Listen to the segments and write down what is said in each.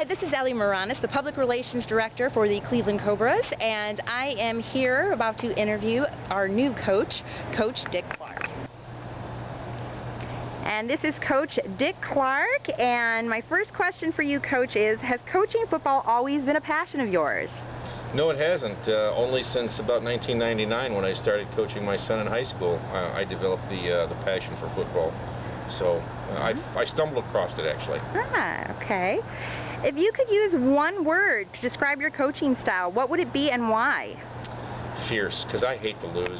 Hi, this is Elly Maranos, the Public Relations Director for the Cleveland Cobras, and I am here about to interview our new coach, Coach Dick Clark. And this is Coach Dick Clark, and my first question for you, Coach, is, has coaching football always been a passion of yours? No, it hasn't. Only since about 1999, when I started coaching my son in high school, I developed the passion for football. So I stumbled across it, actually. Ah, okay. If you could use one word to describe your coaching style, what would it be and why? Fierce, because I hate to lose.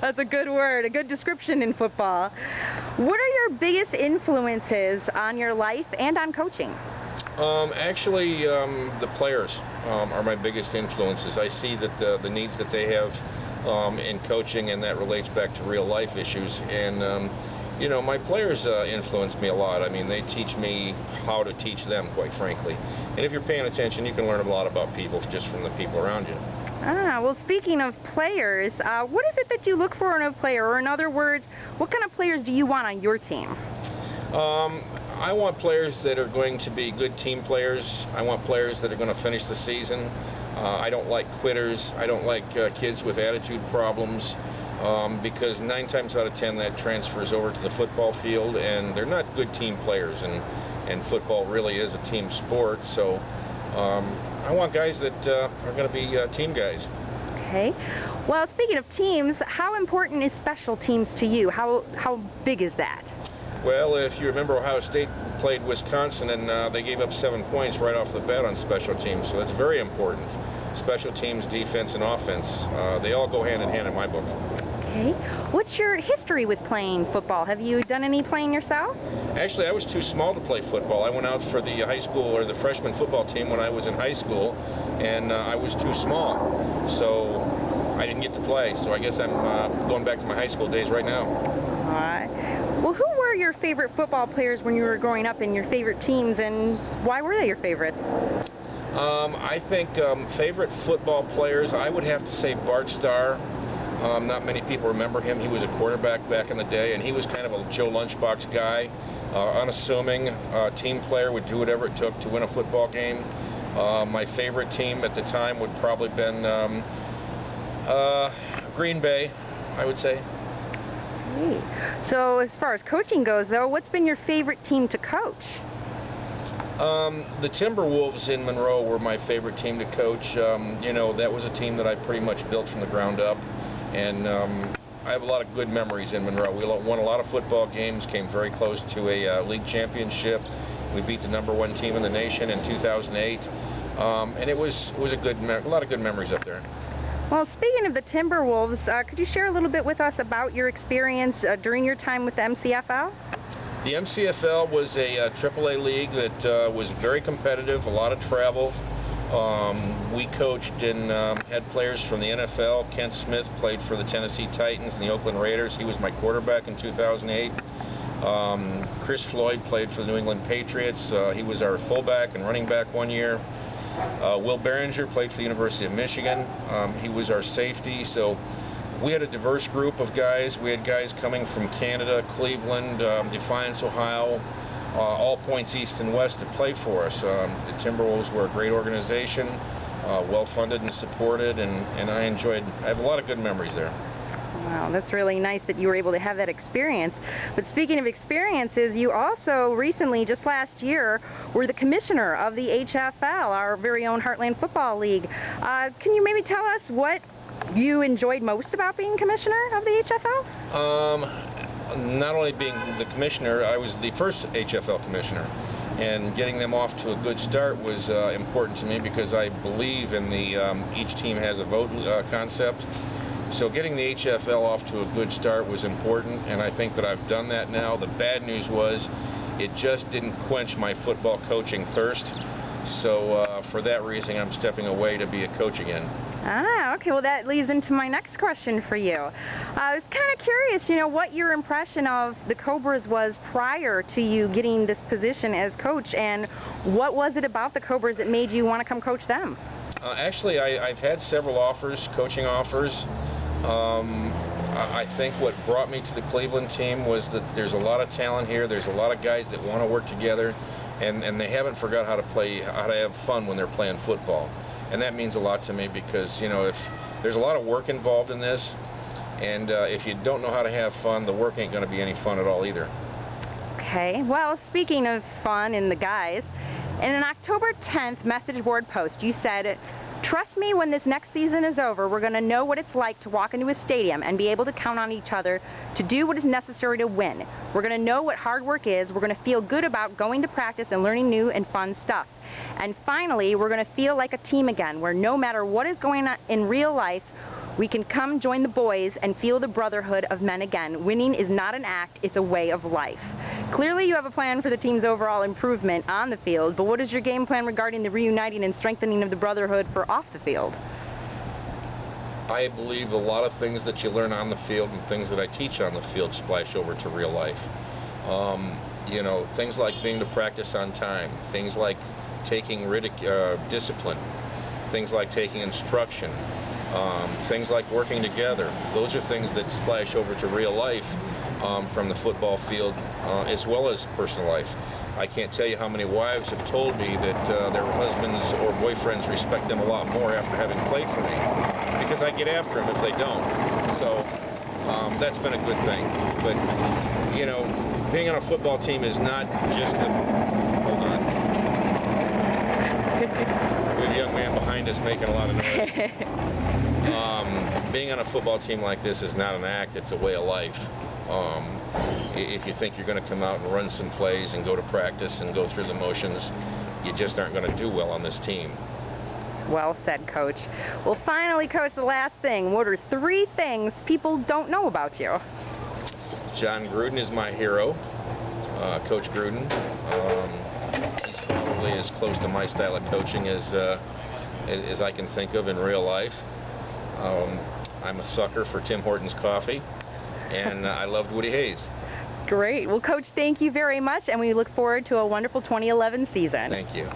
That's a good word, a good description in football. What are your biggest influences on your life and on coaching? Actually, the players are my biggest influences. I see that the needs that they have in coaching, and that relates back to real life issues. And you know, my players influence me a lot. I mean, they teach me how to teach them, quite frankly. And if you're paying attention, you can learn a lot about people just from the people around you. Ah, well, speaking of players, what is it that you look for in a player? Or in other words, what kind of players do you want on your team? I want players that are going to be good team players. I want players that are going to finish the season. I don't like quitters. I don't like kids with attitude problems, because 9 times out of 10 that transfers over to the football field, and they're not good team players, and football really is a team sport. So I want guys that are going to be team guys. Okay. Well, speaking of teams, how important is special teams to you? How big is that? Well, if you remember, Ohio State played Wisconsin, and they gave up 7 points right off the bat on special teams, so that's very important. Special teams, defense, and offense, they all go hand in hand in my book. Okay. What's your history with playing football? Have you done any playing yourself? Actually, I was too small to play football. I went out for the high school or the freshman football team when I was in high school, and I was too small, so I didn't get to play. So I guess I'm going back to my high school days right now. All right. Well, who were your favorite football players when you were growing up, and your favorite teams, and why were they your favorites? I think favorite football players, I would have to say Bart Starr. Not many people remember him. He was a quarterback back in the day, and he was kind of a Joe Lunchbox guy, unassuming, team player, would do whatever it took to win a football game. My favorite team at the time would probably been Green Bay, I would say. So as far as coaching goes, though, what's been your favorite team to coach? The Timberwolves in Monroe were my favorite team to coach. You know, that was a team that I pretty much built from the ground up, and I have a lot of good memories in Monroe. We won a lot of football games, came very close to a league championship. We beat the #1 team in the nation in 2008, and it was a lot of good memories up there. Well, speaking of the Timberwolves, could you share a little bit with us about your experience during your time with the MCFL? The MCFL was a AAA league that was very competitive, a lot of travel. We coached and had players from the NFL. Kent Smith played for the Tennessee Titans and the Oakland Raiders. He was my quarterback in 2008. Chris Floyd played for the New England Patriots. He was our fullback and running back one year. Will Behringer played for the University of Michigan. He was our safety. So we had a diverse group of guys. We had guys coming from Canada, Cleveland, Defiance, Ohio, all points east and west to play for us. The Timberwolves were a great organization, well-funded and supported, and I have a lot of good memories there. Wow, that's really nice that you were able to have that experience. But speaking of experiences, you also recently, just last year, were the commissioner of the HFL, our very own Heartland Football League. Can you maybe tell us what you enjoyed most about being commissioner of the HFL? Not only being the commissioner, I was the first HFL commissioner, and getting them off to a good start was important to me, because I believe in the each team has a vote concept. So getting the HFL off to a good start was important, and I think that I've done that now. The bad news was it just didn't quench my football coaching thirst. So for that reason, I'm stepping away to be a coach again. Ah, okay. Well, that leads into my next question for you. I was kind of curious, you know, what your impression of the Cobras was prior to you getting this position as coach, and what was it about the Cobras that made you want to come coach them? Actually, I've had several offers, coaching offers. I think what brought me to the Cleveland team was that there's a lot of talent here. There's a lot of guys that want to work together. and they haven't forgot how to have fun when they're playing football. And that means a lot to me because, you know, if there's a lot of work involved in this, and if you don't know how to have fun, the work ain't going to be any fun at all either. Okay, well, speaking of fun and the guys, in an October 10th message board post, you said, "Trust me, when this next season is over, we're going to know what it's like to walk into a stadium and be able to count on each other to do what is necessary to win. We're going to know what hard work is. We're going to feel good about going to practice and learning new and fun stuff. And finally, we're going to feel like a team again, where no matter what is going on in real life, we can come join the boys and feel the brotherhood of men again. Winning is not an act, it's a way of life." Clearly you have a plan for the team's overall improvement on the field, but what is your game plan regarding the reuniting and strengthening of the brotherhood for off the field? I believe a lot of things that you learn on the field and things that I teach on the field splash over to real life. You know, things like being to practice on time, things like taking discipline, things like taking instruction, things like working together. Those are things that splash over to real life from the football field as well as personal life. I can't tell you how many wives have told me that their husbands or boyfriends respect them a lot more after having played for me, because I get after them if they don't. So that's been a good thing. But, you know, being on a football team is not just a... Hold on. We have a young man behind us making a lot of noise. Being on a football team like this is not an act, it's a way of life. If you think you're going to come out and run some plays and go to practice and go through the motions, you just aren't going to do well on this team. Well said, Coach. Well, finally, Coach, the last thing. What are 3 things people don't know about you? John Gruden is my hero, Coach Gruden. He's probably as close to my style of coaching as I can think of in real life. I'm a sucker for Tim Hortons coffee, and I loved Woody Hayes. Great. Well, Coach, thank you very much, and we look forward to a wonderful 2011 season. Thank you.